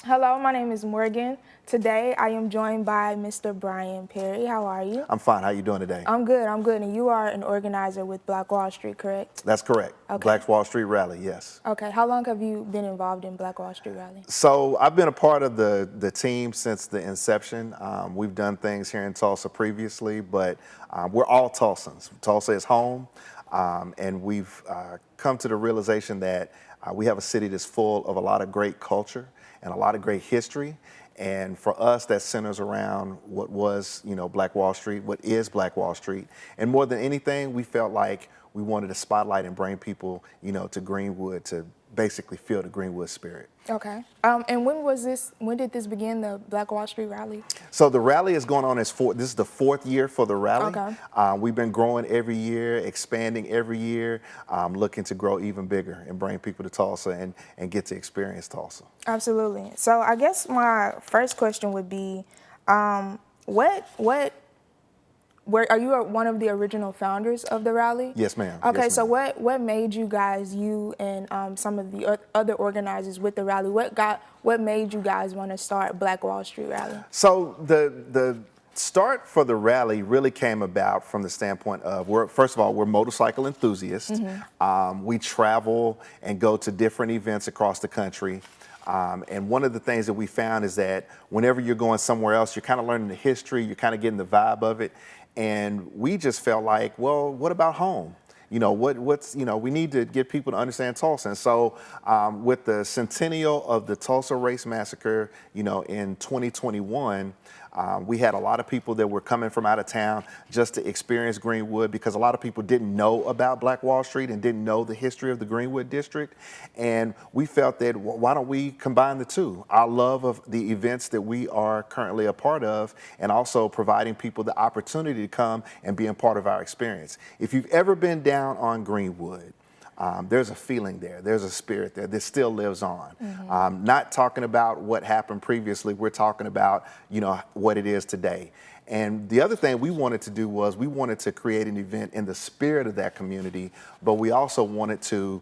Hello, my name is Morgan. Today I am joined by Mr. Brian Perry. How are you? I'm fine. How you doing today? I'm good. And you are an organizer with Black Wall Street, correct? That's correct. Okay. Black Wall Street Rally, yes. Okay, how long have you been involved in Black Wall Street Rally? So I've been a part of the team since the inception. We've done things here in Tulsa previously, but we're all Tulsans. Tulsa is home, and we've come to the realization that we have a city that's full of a lot of great culture and a lot of great history. And for us, that centers around what was, Black Wall Street, what is Black Wall Street. And more than anything, we felt like we wanted to spotlight and bring people, to Greenwood to basically feel the Greenwood spirit. Okay. And when did this begin, the Black Wall Street Rally? So the rally is going on this is the fourth year for the rally. Okay. We've been growing every year, expanding every year, looking to grow even bigger and bring people to Tulsa and get to experience Tulsa. Absolutely. So I guess my first question would be, are you one of the original founders of the rally? Yes, ma'am. Okay, Yes, so ma'am. what made you guys, you and some of the other organizers with the rally, what made you guys want to start Black Wall Street Rally? So the start for the rally really came about from the standpoint of first of all, we're motorcycle enthusiasts. Mm-hmm. We travel and go to different events across the country. And one of the things that we found is that whenever you're going somewhere else, you're kind of learning the history, you're kind of getting the vibe of it. And we just felt like, well, what about home? We need to get people to understand Tulsa. And so with the centennial of the Tulsa Race Massacre, in 2021, we had a lot of people that were coming from out of town just to experience Greenwood because a lot of people didn't know about Black Wall Street and didn't know the history of the Greenwood district. And we felt that, why don't we combine the two? Our love of the events that we are currently a part of and also providing people the opportunity to come and be a part of our experience. If you've ever been down on Greenwood, there's a feeling there. There's a spirit there that still lives on. Mm-hmm. Not talking about what happened previously. We're talking about, what it is today. And the other thing we wanted to do was we wanted to create an event in the spirit of that community, but we also wanted to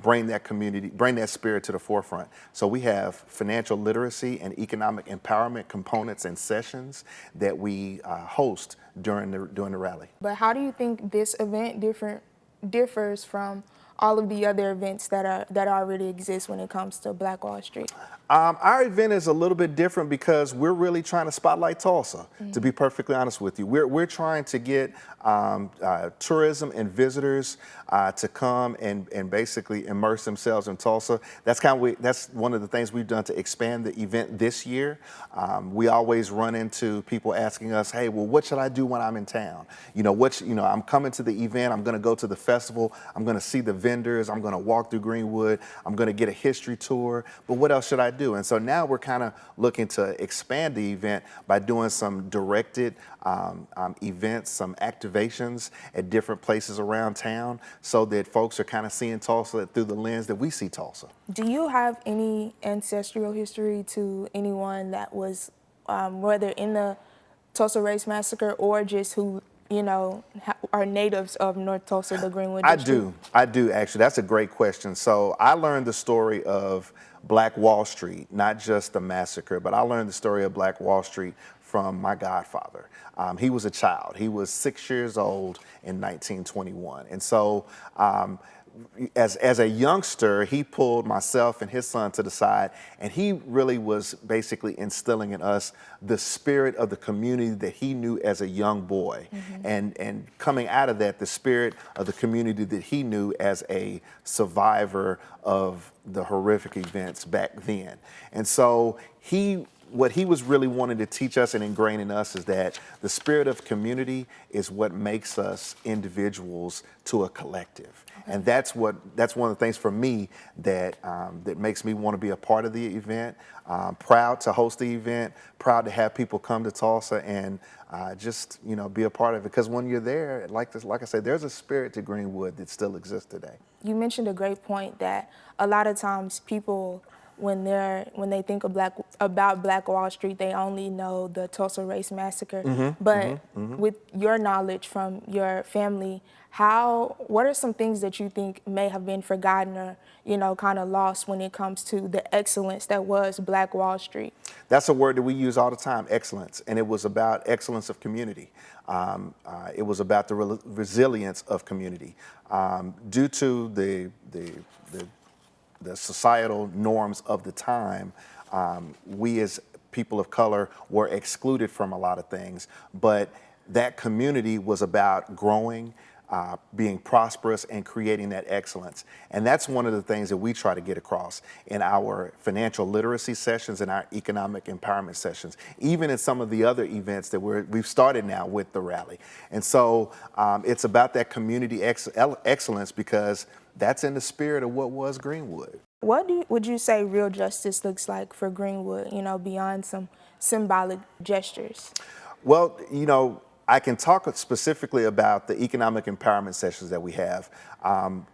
bring that spirit to the forefront. So we have financial literacy and economic empowerment components and sessions that we host during the rally. But how do you think this event differs from all of the other events that already exist when it comes to Black Wall Street? Our event is a little bit different because we're really trying to spotlight Tulsa, mm-hmm. to be perfectly honest with you. We're trying to get tourism and visitors to come and basically immerse themselves in Tulsa. That's one of the things we've done to expand the event this year. We always run into people asking us, hey, well, what should I do when I'm in town? I'm coming to the event, I'm gonna go to the festival, I'm gonna see the vendors, I'm gonna walk through Greenwood, I'm gonna get a history tour, but what else should I do? And so now we're kind of looking to expand the event by doing some directed events, some activations at different places around town so that folks are kind of seeing Tulsa through the lens that we see Tulsa. Do you have any ancestral history to anyone that was, whether in the Tulsa Race Massacre or just who are natives of North Tulsa, the Greenwood district? I do actually. That's a great question. So I learned the story of Black Wall Street, not just the massacre, but I learned the story of Black Wall Street from my godfather. He was a child. He was 6 years old in 1921. And so as a youngster, he pulled myself and his son to the side, and he really was basically instilling in us the spirit of the community that he knew as a young boy. Mm-hmm. And coming out of that, the spirit of the community that he knew as a survivor of the horrific events back then. And so what he was really wanting to teach us and ingrain in us is that the spirit of community is what makes us individuals to a collective. Okay. And that's one of the things for me that makes me want to be a part of the event. Proud to host the event, proud to have people come to Tulsa and just be a part of it. Because when you're there, like I said, there's a spirit to Greenwood that still exists today. You mentioned a great point that a lot of times people when they think of about Black Wall Street, they only know the Tulsa Race Massacre. But with your knowledge from your family, what are some things that you think may have been forgotten or, kind of lost when it comes to the excellence that was Black Wall Street? That's a word that we use all the time, excellence, and it was about excellence of community. It was about the resilience of community. Due to the societal norms of the time, we as people of color were excluded from a lot of things, but that community was about growing, being prosperous, and creating that excellence. And that's one of the things that we try to get across in our financial literacy sessions and our economic empowerment sessions, even in some of the other events that we've started now with the rally. And so it's about that community excellence, because that's in the spirit of what was Greenwood. What would you say real justice looks like for Greenwood, beyond some symbolic gestures? Well, I can talk specifically about the economic empowerment sessions that we have.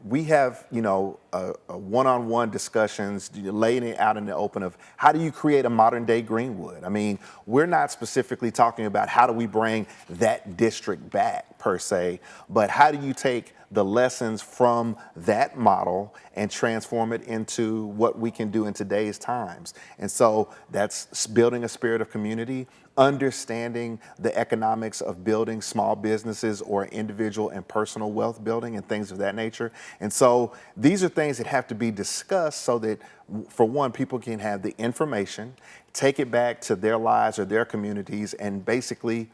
We have, a one-on-one discussions, laying it out in the open of how do you create a modern day Greenwood? I mean, we're not specifically talking about how do we bring that district back per se, but how do you take the lessons from that model and transform it into what we can do in today's times. And so that's building a spirit of community, understanding the economics of building small businesses or individual and personal wealth building and things of that nature. And so these are things that have to be discussed so that, for one, people can have the information, take it back to their lives or their communities, and basically,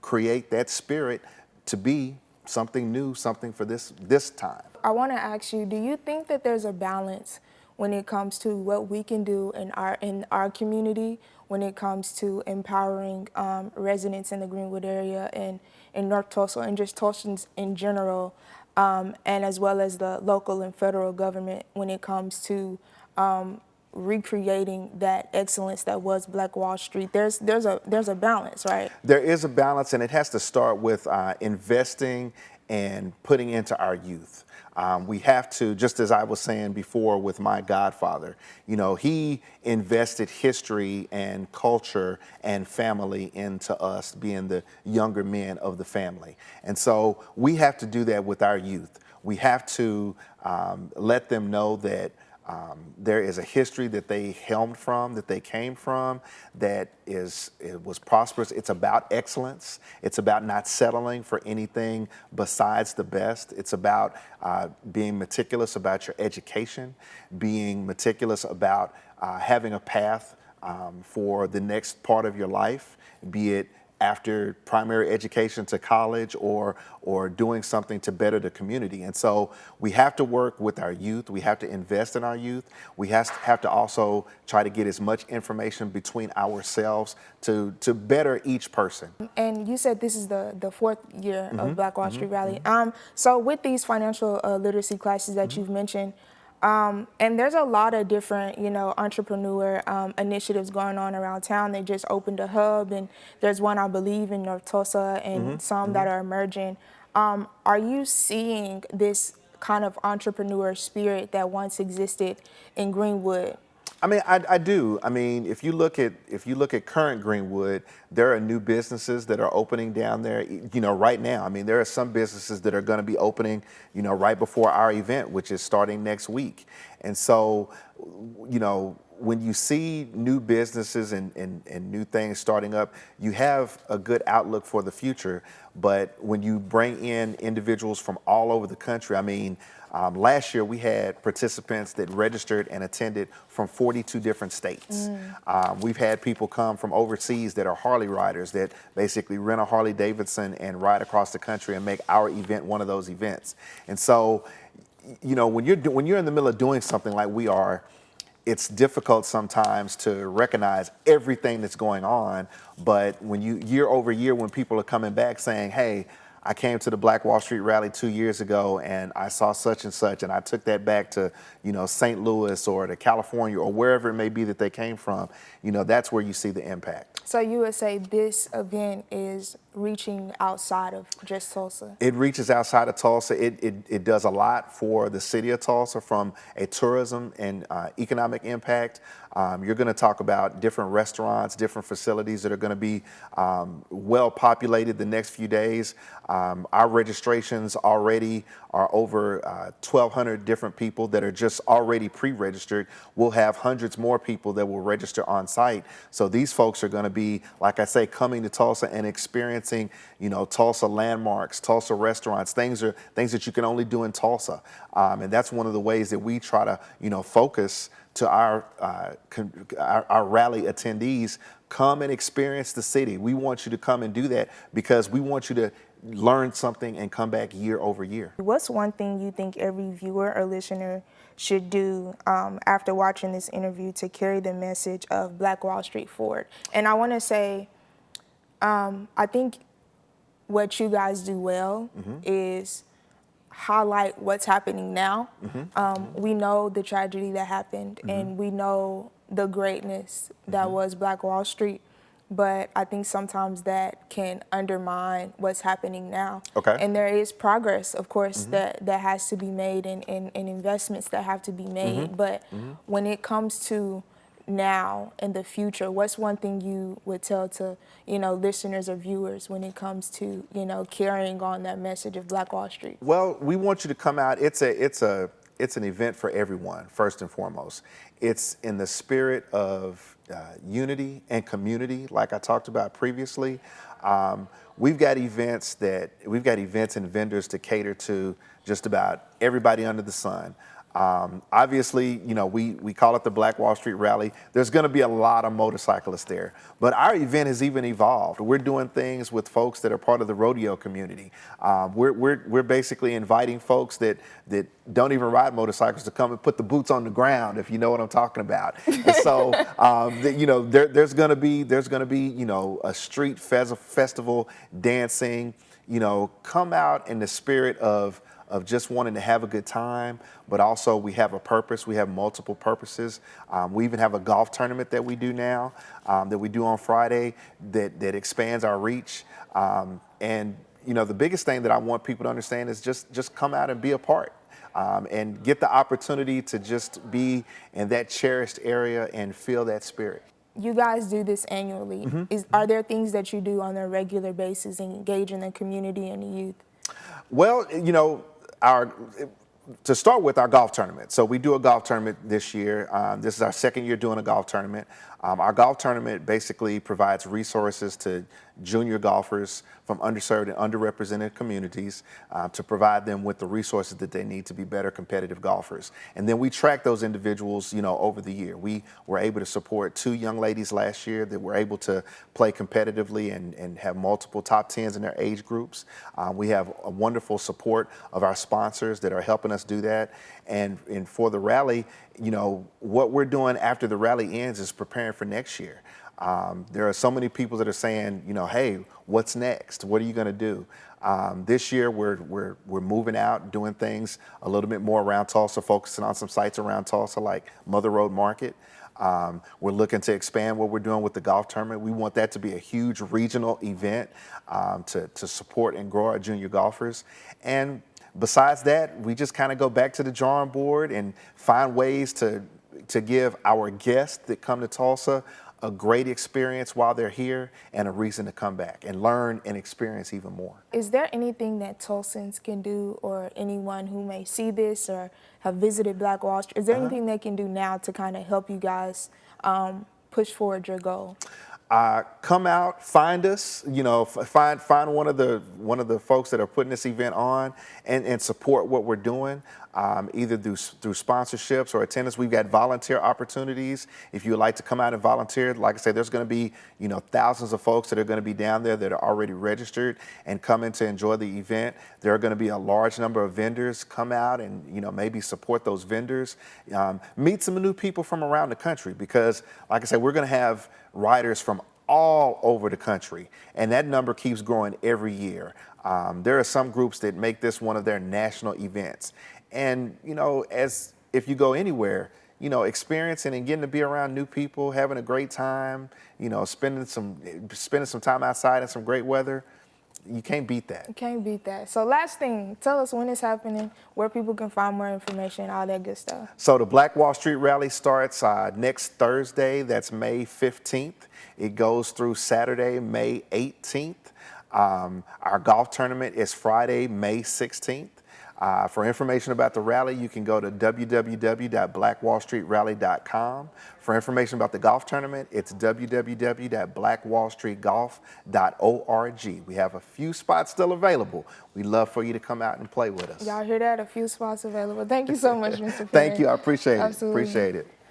create that spirit to be something new, something for this time. I want to ask you, do you think that there's a balance when it comes to what we can do in our community when it comes to empowering residents in the Greenwood area and in North Tulsa and just Tulsans in general, and as well as the local and federal government when it comes to recreating that excellence that was Black Wall Street? There's a balance, right? There is a balance, and it has to start with investing and putting into our youth. We have to, just as I was saying before with my godfather, he invested history and culture and family into us, being the younger men of the family. And so we have to do that with our youth. We have to let them know that there is a history that they helmed from, that they came from, it was prosperous. It's about excellence. It's about not settling for anything besides the best. It's about being meticulous about your education, being meticulous about having a path for the next part of your life, be it after primary education to college or doing something to better the community. And so we have to work with our youth. We have to invest in our youth. We have to also try to get as much information between ourselves to better each person. And you said this is the fourth year of Black Wall Street Rally. So with these financial literacy classes that you've mentioned, and there's a lot of different, entrepreneur initiatives going on around town. They just opened a hub, and there's one, I believe, in North Tulsa, and some that are emerging. Are you seeing this kind of entrepreneur spirit that once existed in Greenwood? I mean, I do. I mean, if you look at current Greenwood, there are new businesses that are opening down there, right now. I mean, there are some businesses that are going to be opening, right before our event, which is starting next week. And so, when you see new businesses and new things starting up, you have a good outlook for the future. But when you bring in individuals from all over the country, I mean, last year we had participants that registered and attended from 42 different states. We've had people come from overseas that are Harley riders that basically rent a Harley Davidson and ride across the country and make our event one of those events. And so, when you're in the middle of doing something like we are, it's difficult sometimes to recognize everything that's going on. But when year over year, when people are coming back saying, hey, I came to the Black Wall Street Rally 2 years ago and I saw such and such, and I took that back to, St. Louis or to California or wherever it may be that they came from, that's where you see the impact. So you would say this event is reaching outside of just Tulsa? It reaches outside of Tulsa. It does a lot for the city of Tulsa from a tourism and economic impact. You're going to talk about different restaurants, different facilities that are going to be well populated the next few days. Our registrations already are over 1,200 different people that are just already pre-registered. We'll have hundreds more people that will register on site. So these folks are going to be, like I say, coming to Tulsa and experiencing, Tulsa landmarks, Tulsa restaurants, things that you can only do in Tulsa. And that's one of the ways that we try to, focus to our rally attendees. Come and experience the city. We want you to come and do that because we want you to learn something and come back year over year. What's one thing you think every viewer or listener should do after watching this interview to carry the message of Black Wall Street forward? And I want to say, I think what you guys do well is highlight what's happening now. We know the tragedy that happened, and we know the greatness that was Black Wall Street. But I think sometimes that can undermine what's happening now. Okay. And there is progress, of course, that has to be made and investments that have to be made. But when it comes to now and the future, what's one thing you would tell to, listeners or viewers when it comes to, carrying on that message of Black Wall Street? Well, we want you to come out. It's an event for everyone, first and foremost. It's in the spirit of unity and community, like I talked about previously. We've got events and vendors to cater to just about everybody under the sun. Obviously, we call it the Black Wall Street Rally. There's going to be a lot of motorcyclists there, but our event has even evolved. We're doing things with folks that are part of the rodeo community. We're basically inviting folks that don't even ride motorcycles to come and put the boots on the ground, if you know what I'm talking about. And so, there's going to be a street festival, dancing. Come out in the spirit of just wanting to have a good time, but also we have a purpose. We have multiple purposes. We even have a golf tournament that we do now, that we do on Friday that expands our reach. And the biggest thing that I want people to understand is just come out and be a part. And get the opportunity to just be in that cherished area and feel that spirit. You guys do this annually. Are there things that you do on a regular basis and engage in the community and the youth? Well, to start with, our golf tournament. So we do a golf tournament this year. This is our second year doing a golf tournament. Our golf tournament basically provides resources to junior golfers from underserved and underrepresented communities to provide them with the resources that they need to be better competitive golfers. And then we track those individuals, over the year. We were able to support 2 young ladies last year that were able to play competitively and have multiple top 10s in their age groups. We have a wonderful support of our sponsors that are helping us do that. And for the rally, what we're doing after the rally ends is preparing for next year. There are so many people that are saying, hey, what's next? What are you going to do? This year, we're moving out, doing things a little bit more around Tulsa, focusing on some sites around Tulsa like Mother Road Market. We're looking to expand what we're doing with the golf tournament. We want that to be a huge regional event to support and grow our junior golfers. And besides that, we just kind of go back to the drawing board and find ways to give our guests that come to Tulsa a great experience while they're here and a reason to come back and learn and experience even more. Is there anything that Tulsans can do, or anyone who may see this or have visited Black Wall Street, is there anything they can do now to kind of help you guys push forward your goal? Come out, find us, find one of the folks that are putting this event on and support what we're doing, either through sponsorships or attendance. We've got volunteer opportunities. If you would like to come out and volunteer, like I said, there's going to be, thousands of folks that are going to be down there that are already registered and coming to enjoy the event. There are going to be a large number of vendors. Come out and, maybe support those vendors. Meet some new people from around the country because, like I said, we're going to have riders from all over the country, and that number keeps growing every year. There are some groups that make this one of their national events. And, as if you go anywhere, experiencing and getting to be around new people, having a great time, spending some time outside in some great weather, you can't beat that. You can't beat that. So last thing, tell us when it's happening, where people can find more information, all that good stuff. So the Black Wall Street Rally starts next Thursday, that's May 15th. It goes through Saturday, May 18th. Our golf tournament is Friday, May 16th. For information about the rally, you can go to www.blackwallstreetrally.com. For information about the golf tournament, it's www.blackwallstreetgolf.org. We have a few spots still available. We'd love for you to come out and play with us. Y'all hear that? A few spots available. Thank you so much, Mr. Perry. Thank you. I appreciate it. Absolutely. Appreciate it.